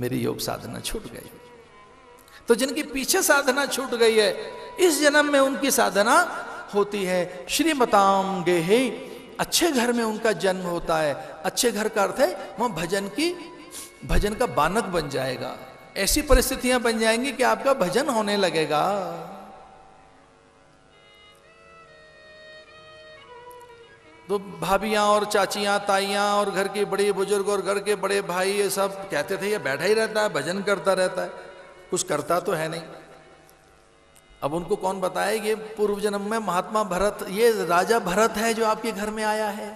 मेरी योग साधना छूट गई। तो जिनकी पीछे साधना छूट गई है, इस जन्म में उनकी साधना होती है। श्रीमताम गेहे, अच्छे घर में उनका जन्म होता है। अच्छे घर का अर्थ है वह भजन का बानक बन जाएगा। ऐसी परिस्थितियां बन जाएंगी कि आपका भजन होने लगेगा। तो भाभियां और चाचियां, ताइयां और घर के बड़े बुजुर्ग और घर के बड़े भाई ये सब कहते थे ये बैठा ही रहता है, भजन करता रहता है, कुछ करता तो है नहीं। अब उनको कौन बताए ये पूर्व जन्म में महात्मा भरत, ये राजा भरत है जो आपके घर में आया है।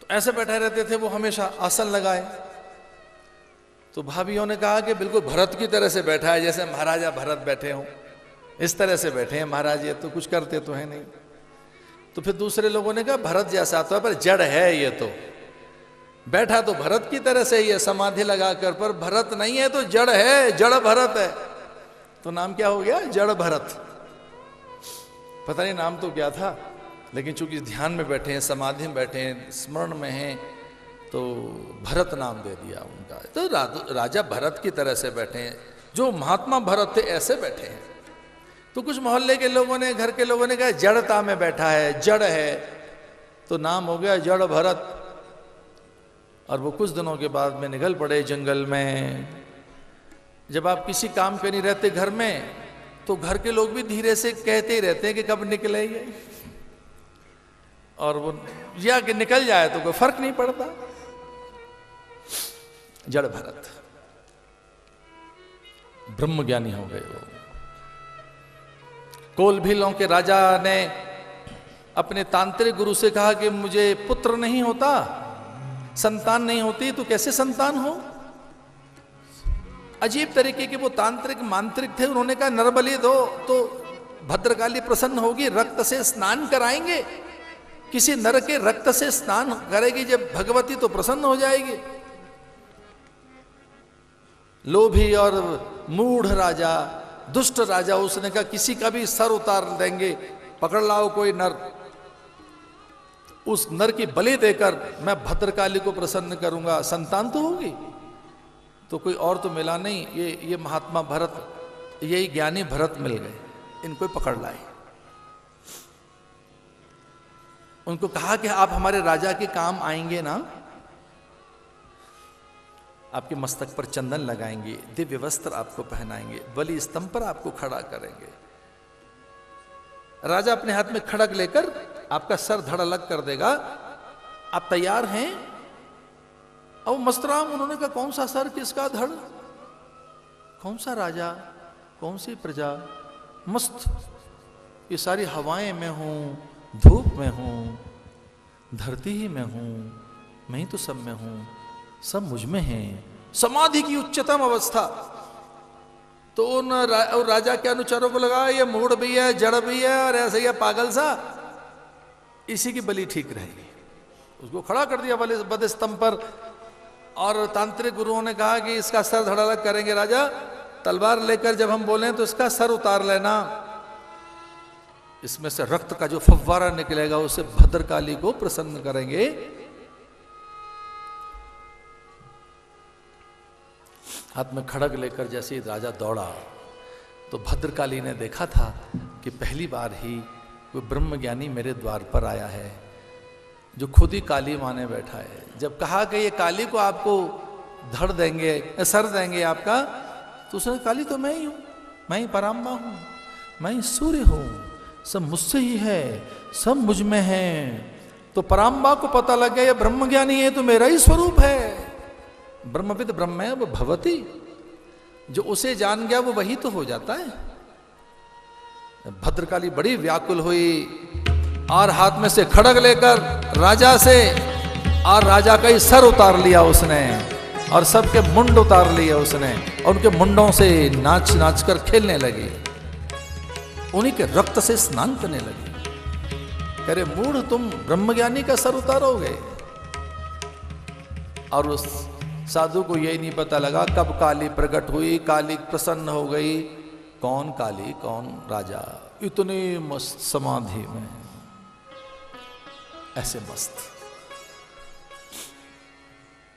तो ऐसे बैठे रहते थे वो, हमेशा आसन लगाए। तो भाभियों ने कहा कि बिल्कुल भरत की तरह से बैठा है, जैसे महाराजा भरत बैठे हों, इस तरह से बैठे हैं महाराज, ये तो कुछ करते तो है नहीं। तो फिर दूसरे लोगों ने कहा भरत जैसा तो है पर जड़ है, ये तो बैठा तो भरत की तरह से ही है समाधि लगाकर, पर भरत नहीं है तो जड़ है, जड़ भरत है। तो नाम क्या हो गया? जड़ भरत। पता नहीं नाम तो क्या था, लेकिन चूंकि ध्यान में बैठे हैं, समाधि में बैठे हैं, स्मरण में हैं, तो भरत नाम दे दिया उनका। तो राजा भरत की तरह से बैठे हैं, जो महात्मा भरत थे ऐसे बैठे हैं। तो कुछ मोहल्ले के लोगों ने, घर के लोगों ने कहा जड़ता में बैठा है, जड़ है, तो नाम हो गया जड़ भरत। और वो कुछ दिनों के बाद में निकल पड़े जंगल में। जब आप किसी काम पे नहीं रहते घर में, तो घर के लोग भी धीरे से कहते ही रहते हैं कि कब निकले ये, और वो या कि निकल जाए तो कोई फर्क नहीं पड़ता। जड़ भरत ब्रह्म ज्ञानी हो गए वो। कोलभीलों के राजा ने अपने तांत्रिक गुरु से कहा कि मुझे पुत्र नहीं होता, संतान नहीं होती, तो कैसे संतान हो? अजीब तरीके के वो तांत्रिक मांत्रिक थे। उन्होंने कहा नरबली दो तो भद्रकाली प्रसन्न होगी, रक्त से स्नान कराएंगे, किसी नर के रक्त से स्नान करेगी जब भगवती तो प्रसन्न हो जाएगी। लोभी और मूढ़ राजा, दुष्ट राजा, उसने कहा किसी का भी सर उतार देंगे, पकड़ लाओ कोई नर, उस नर की बलि देकर मैं भद्रकाली को प्रसन्न करूंगा, संतान तो होगी। तो कोई और तो मिला नहीं, ये महात्मा भरत, यही ज्ञानी भरत मिल गए, इनको पकड़ लाए। उनको कहा कि आप हमारे राजा के काम आएंगे ना, आपके मस्तक पर चंदन लगाएंगे, दिव्य वस्त्र आपको पहनाएंगे, बलि स्तंभ पर आपको खड़ा करेंगे। राजा अपने हाथ में खड़ग लेकर आपका सर धड़ अलग कर देगा। आप तैयार हैं? अब मस्तराम, उन्होंने कहा कौन सा सर, किसका धड़, कौन सा राजा, कौन सी प्रजा, मस्त, ये सारी हवाएं में हूं, धूप में हूं, धरती ही में हूं, मैं ही तो सब में हूं, सब मुझ में है, समाधि की उच्चतम अवस्था। तो उन राजा के अनुचरों को लगा ये मूढ़ भी है, जड़ भी है, और ऐसे ही पागल सा, इसी की बलि ठीक रहेगी। उसको खड़ा कर दिया बलि स्तंभ पर, और तांत्रिक गुरुओं ने कहा कि इसका सर धड़ अलग करेंगे। राजा तलवार लेकर जब हम बोलें तो इसका सर उतार लेना, इसमें से रक्त का जो फव्वारा निकलेगा उसे भद्रकाली को प्रसन्न करेंगे। हाथ में खड़ग लेकर जैसे ही राजा दौड़ा, तो भद्रकाली ने देखा था कि पहली बार ही कोई ब्रह्मज्ञानी मेरे द्वार पर आया है, जो खुद ही काली माने बैठा है। जब कहा कि ये काली को आपको धड़ देंगे, सर देंगे आपका, तो उसने काली तो मैं ही हूं, मैं ही पराम्बा हूं, मैं ही सूर्य हूं, सब मुझसे ही है, सब मुझ में है। तो पराम्बा को पता लग गया ये ब्रह्मज्ञानी है तो मेरा ही स्वरूप है। ब्रह्मविद ब्रह्म है वो भवती, जो उसे जान गया वो वही तो हो जाता है। भद्रकाली बड़ी व्याकुल हुई और हाथ में से खड़ग लेकर राजा से, और राजा का ही सर उतार लिया उसने, और सबके मुंड उतार लिए उसने, और उनके मुंडों से नाच नाच कर खेलने लगी, उन्हीं के रक्त से स्नान करने लगी। कह रहे मूढ़, तुम ब्रह्मज्ञानी का सर उतारोगे? और उस साधु को यही नहीं पता लगा कब काली प्रकट हुई, काली प्रसन्न हो गई। कौन काली, कौन राजा, इतने मस्त समाधि में, ऐसे मस्त।